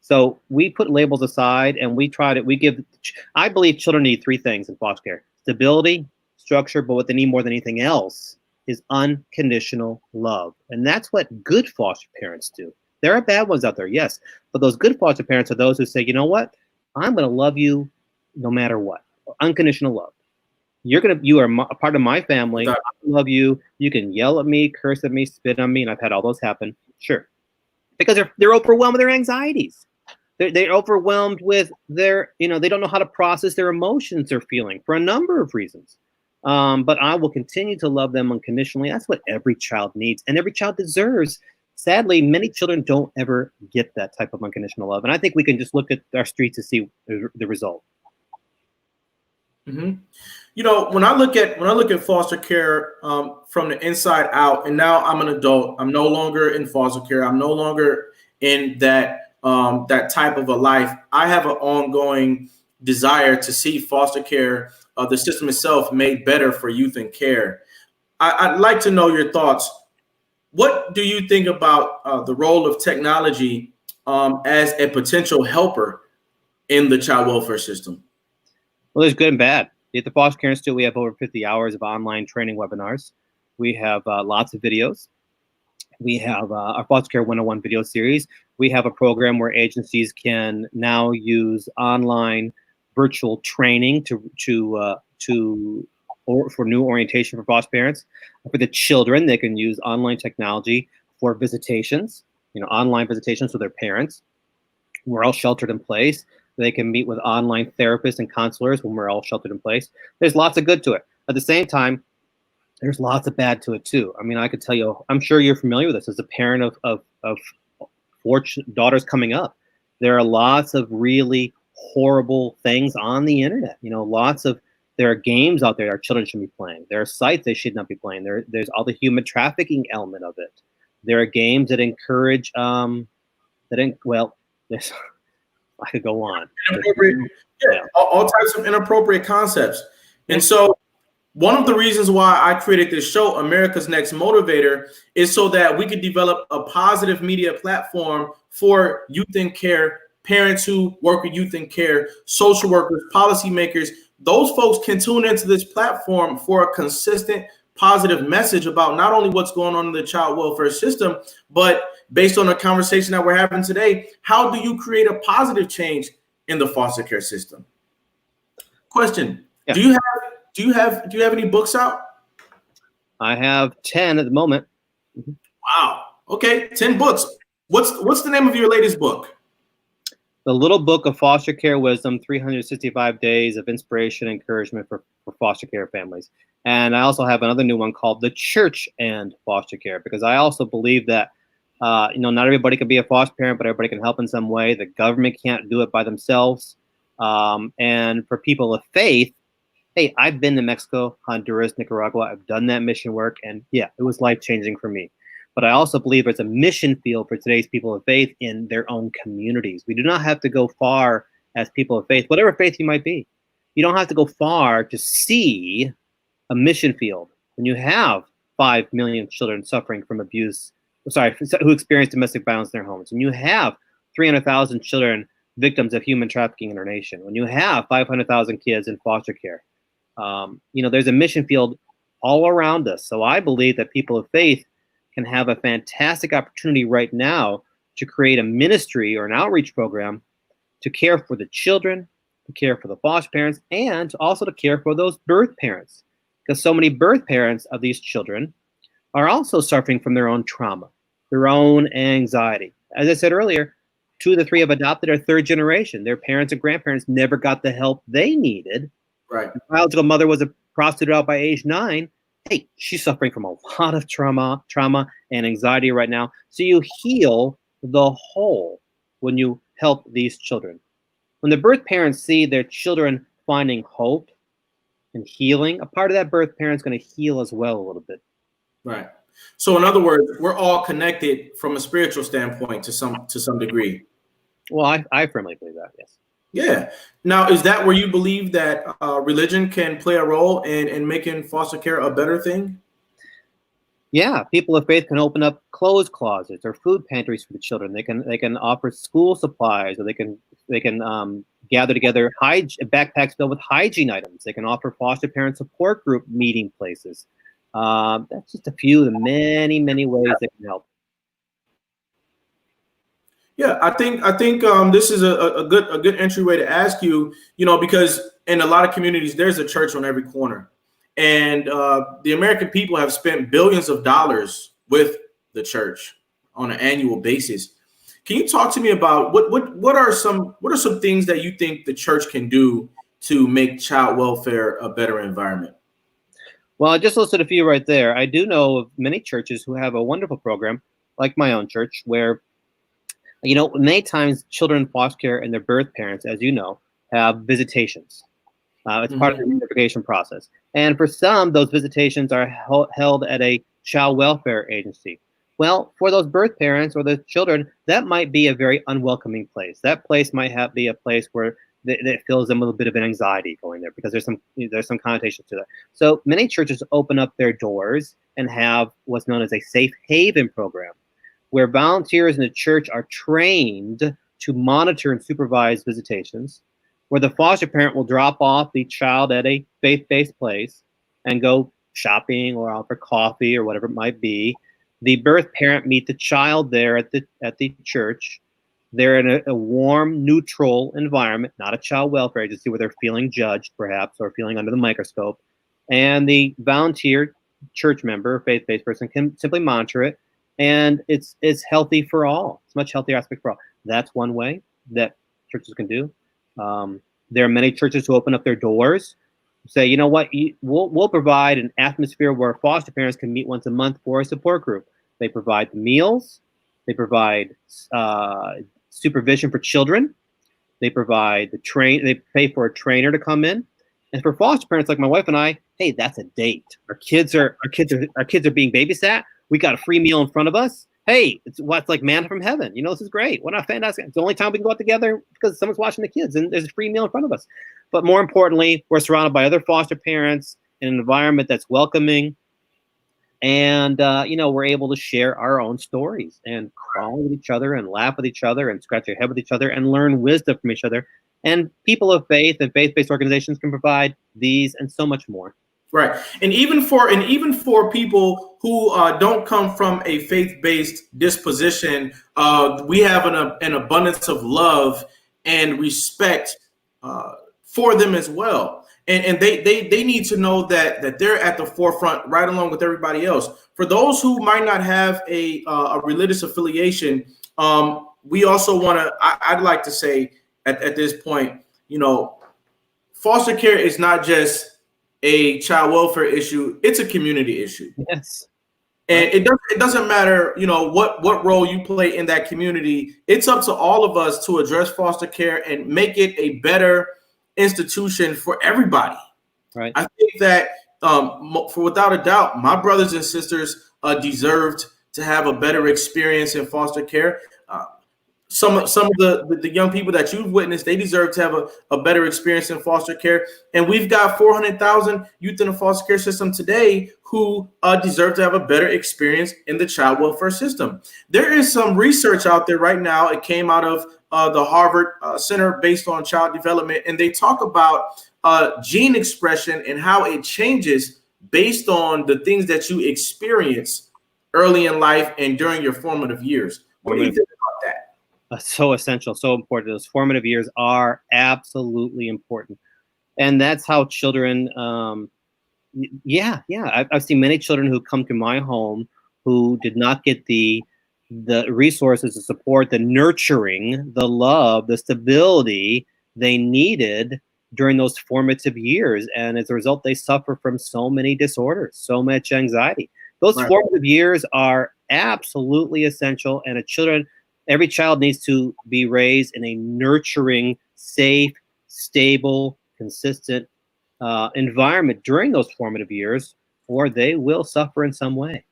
So we put labels aside, and I believe children need 3 things in foster care: stability, structure, but what they need more than anything else is unconditional love. And that's what good foster parents do. There are bad ones out there, yes, but those good foster parents are those who say, you know what? I'm going to love you no matter what. Unconditional love. You are a part of my family. I love you. You can yell at me, curse at me, spit on me, and I've had all those happen. Sure, because they're overwhelmed with their anxieties. They're overwhelmed with their, they don't know how to process their emotions they're feeling for a number of reasons. But I will continue to love them unconditionally. That's what every child needs, and every child deserves. Sadly, many children don't ever get that type of unconditional love, and I think we can just look at our streets to see the result. Mm-hmm. When I look at foster care from the inside out, and now I'm an adult. I'm no longer in foster care. I'm no longer in that type of a life. I have an ongoing desire to see foster care, the system itself, made better for youth in care. I'd like to know your thoughts. What do you think about the role of technology as a potential helper in the child welfare system? Well, there's good and bad. At the Foster Care Institute, we have over 50 hours of online training webinars. We have lots of videos. We have our Foster Care 101 video series. We have a program where agencies can now use online virtual training for new orientation for foster parents. For the children, they can use online technology for visitations, online visitations with their parents. We're all sheltered in place. They can meet with online therapists and counselors when we're all sheltered in place. There's lots of good to it. At the same time, there's lots of bad to it too. I mean, I could tell you, I'm sure you're familiar with this as a parent of 4 daughters coming up. There are lots of really horrible things on the internet. There are games out there our children should be playing. There are sites they should not be playing. There's all the human trafficking element of it. There are games that encourage there's I could go on. All types of inappropriate concepts. And so one of the reasons why I created this show, America's Next Motivator, is so that we could develop a positive media platform for youth in care, parents who work with youth in care, social workers, policymakers. Those folks can tune into this platform for a consistent, positive message about not only what's going on in the child welfare system, but based on the conversation that we're having today, how do you create a positive change in the foster care system? Question: yeah. Do you have any books out? I have 10 at the moment. Wow. Okay, 10 books. What's the name of your latest book? The Little Book of Foster Care Wisdom: 365 Days of Inspiration and Encouragement for Foster Care Families. And I also have another new one called The Church and Foster Care, because I also believe that not everybody can be a foster parent, but everybody can help in some way. The government can't do it by themselves. And for people of faith, hey, I've been to Mexico, Honduras, Nicaragua. I've done that mission work, and yeah, it was life-changing for me. But I also believe it's a mission field for today's people of faith in their own communities. We do not have to go far as people of faith, whatever faith you might be. You don't have to go far to see a mission field. When you have 5 million children suffering from who experience domestic violence in their homes, when you have 300,000 children victims of human trafficking in our nation, when you have 500,000 kids in foster care, there's a mission field all around us. So I believe that people of faith can have a fantastic opportunity right now to create a ministry or an outreach program to care for the children, to care for the foster parents, and also to care for those birth parents. Because so many birth parents of these children are also suffering from their own trauma, their own anxiety. As I said earlier, 2 of the 3 have adopted are 3rd generation. Their parents and grandparents never got the help they needed. Right. The biological mother was a prostitute out by age 9. Hey, she's suffering from a lot of trauma and anxiety right now. So you heal the whole when you help these children. When the birth parents see their children finding hope and healing, a part of that birth parent's going to heal as well a little bit. Right. So in other words, we're all connected from a spiritual standpoint to some degree. Well, I firmly believe that, yes. Yeah. Now, is that where you believe that religion can play a role in making foster care a better thing? Yeah, people of faith can open up clothes closets or food pantries for the children. They can offer school supplies, or they can gather together backpacks filled with hygiene items. They can offer foster parent support group meeting places. That's just a few of the many, many ways they can help. Yeah, I think this is a good entryway to ask you, because in a lot of communities, there's a church on every corner. And the American people have spent billions of dollars with the church on an annual basis. Can you talk to me about what are some things that you think the church can do to make child welfare a better environment? Well, I just listed a few right there. I do know of many churches who have a wonderful program, like my own church, where, many times children in foster care and their birth parents, as you know, have visitations. It's part of the unification process. And for some, those visitations are held at a child welfare agency. Well, for those birth parents or the children, that might be a very unwelcoming place. That place might be a place where that fills them with a bit of an anxiety going there, because there's some connotations to that. So many churches open up their doors and have what's known as a safe haven program, where volunteers in the church are trained to monitor and supervise visitations, where the foster parent will drop off the child at a faith-based place and go shopping or out for coffee or whatever it might be. The birth parent meet the child there at the church. They're in a warm, neutral environment, not a child welfare agency where they're feeling judged, perhaps, or feeling under the microscope. And the volunteer church member, faith-based person, can simply monitor it, and it's healthy for all. It's a much healthier aspect for all. That's one way that churches can do. There are many churches who open up their doors, say, you know what, we'll provide an atmosphere where foster parents can meet once a month for a support group. They provide the meals. They provide supervision for children. They provide they pay for a trainer to come in. And for foster parents like my wife and I, hey, that's a date. Our kids are being babysat. We got a free meal in front of us. Hey, it's like manna from heaven. This is great. What a fantastic. It's the only time we can go out together because someone's watching the kids and there's a free meal in front of us. But more importantly, we're surrounded by other foster parents in an environment that's welcoming. And, we're able to share our own stories and crawl with each other and laugh with each other and scratch our head with each other and learn wisdom from each other. And people of faith and faith-based organizations can provide these and so much more. Right. And even for people who don't come from a faith-based disposition, we have an abundance of love and respect for them as well. And they need to know that they're at the forefront right along with everybody else. For those who might not have a religious affiliation, we also want to, I'd like to say at this point, foster care is not just a child welfare issue, it's a community issue. Yes. And it doesn't matter, what role you play in that community. It's up to all of us to address foster care and make it a better institution for everybody. Right. I think that for without a doubt, my brothers and sisters deserved to have a better experience in foster care. Some of the young people that you've witnessed, they deserve to have a better experience in foster care. And we've got 400,000 youth in the foster care system today who deserve to have a better experience in the child welfare system. There is some research out there right now. It came out of the Harvard Center based on child development, and they talk about gene expression and how it changes based on the things that you experience early in life and during your formative years. What do you think about that? So essential, so important. Those formative years are absolutely important. And that's how children, I've seen many children who come to my home who did not get the resources, the support, the nurturing, the love, the stability they needed during those formative years. And as a result, they suffer from so many disorders, so much anxiety. Those formative years are absolutely essential. And every child needs to be raised in a nurturing, safe, stable, consistent environment during those formative years, or they will suffer in some way.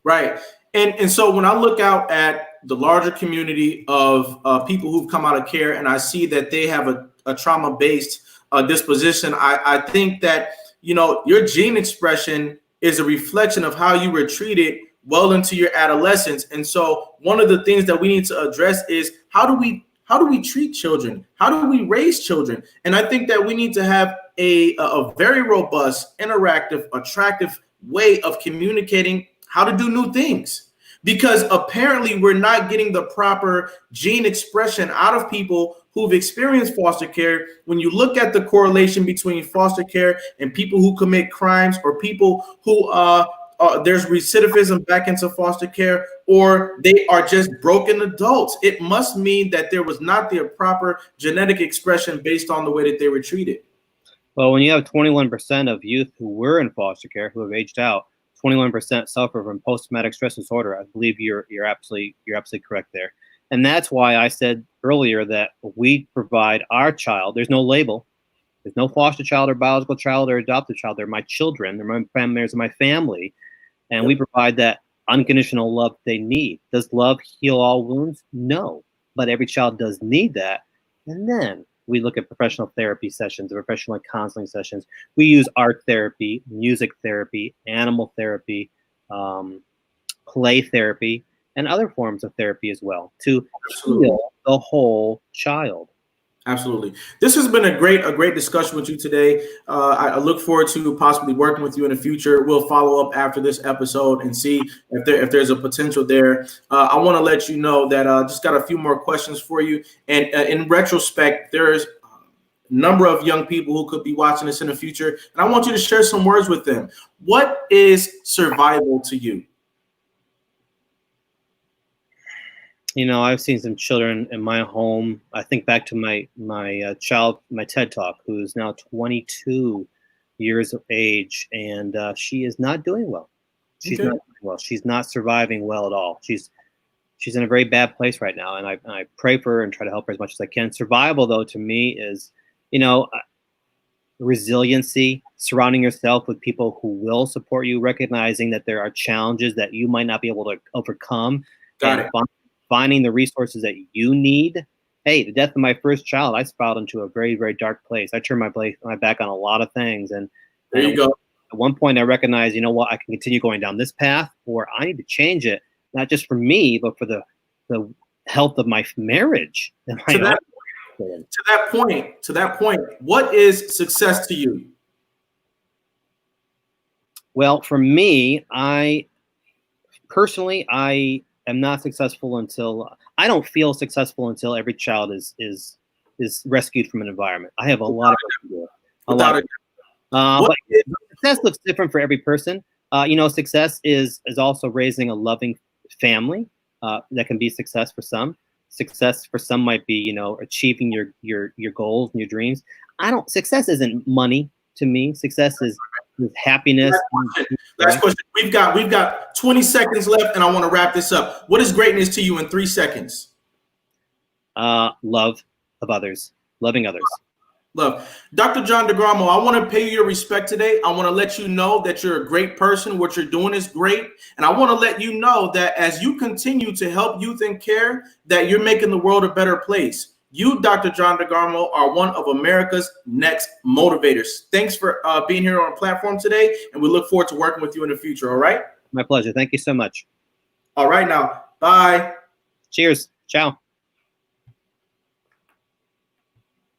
Right. And so when I look out at the larger community of people who've come out of care and I see that they have a trauma-based disposition, I think that, your gene expression is a reflection of how you were treated well into your adolescence. And so one of the things that we need to address is how do we treat children? How do we raise children? And I think that we need to have a very robust, interactive, attractive way of communicating how to do new things. because apparently we're not getting the proper gene expression out of people who've experienced foster care. When you look at the correlation between foster care and people who commit crimes, or people who there's recidivism back into foster care, or they are just broken adults, it must mean that there was not the proper genetic expression based on the way that they were treated. Well, when you have 21% of youth who were in foster care who have aged out, 21% suffer from post-traumatic stress disorder. I believe you're absolutely correct there. And that's why I said earlier that we provide our child. There's no label. There's no foster child or biological child or adopted child. They're my children. They're my members of my family. And we provide that unconditional love they need. Does love heal all wounds? No. But every child does need that. And then we look at professional therapy sessions, professional counseling sessions. We use art therapy, music therapy, animal therapy, play therapy, and other forms of therapy as well to heal the whole child. Absolutely. This has been a great discussion with you today. I look forward to possibly working with you in the future. We'll follow up after this episode and see if there's a potential there. I want to let you know that just got a few more questions for you. And in retrospect, there's a number of young people who could be watching this in the future. And I want you to share some words with them. What is survival to you? You know, I've seen some children in my home. I think back to my TED Talk, who's now 22 years of age, and she is not doing well. She's not doing well. She's not surviving well at all. She's in a very bad place right now, and I pray for her and try to help her as much as I can. Survival, though, to me is, you know, resiliency, surrounding yourself with people who will support you, recognizing that there are challenges that you might not be able to overcome. Got it. Finding the resources that you need. Hey, the death of my first child, I spiraled into a very, very dark place. I turned my back on a lot of things. And there you go. At one point, I recognized, you know what, I can continue going down this path, or I need to change it, not just for me, but for the health of my marriage. And to that point, what is success to you? Well, for me, I am not successful until I don't feel successful until every child is rescued from an environment. I have a lot of work to do. But success looks different for every person. You know, success is also raising a loving family. That can be success for some. Success for some might be, you know, achieving your goals and your dreams. Success isn't money to me. Success is happiness. Last question. We've got 20 seconds left, and I want to wrap this up. What is greatness to you in 3 seconds? Love of others, loving others. Love. Dr. John DeGramo, I want to pay you your respect today. I want to let you know that you're a great person. What you're doing is great. And I want to let you know that as you continue to help youth in care, that you're making the world a better place. You, Dr. John DeGramo, are one of America's next motivators. Thanks for being here on the platform today, and we look forward to working with you in the future, all right? My pleasure. Thank you so much. All right, now. Bye. Cheers. Ciao.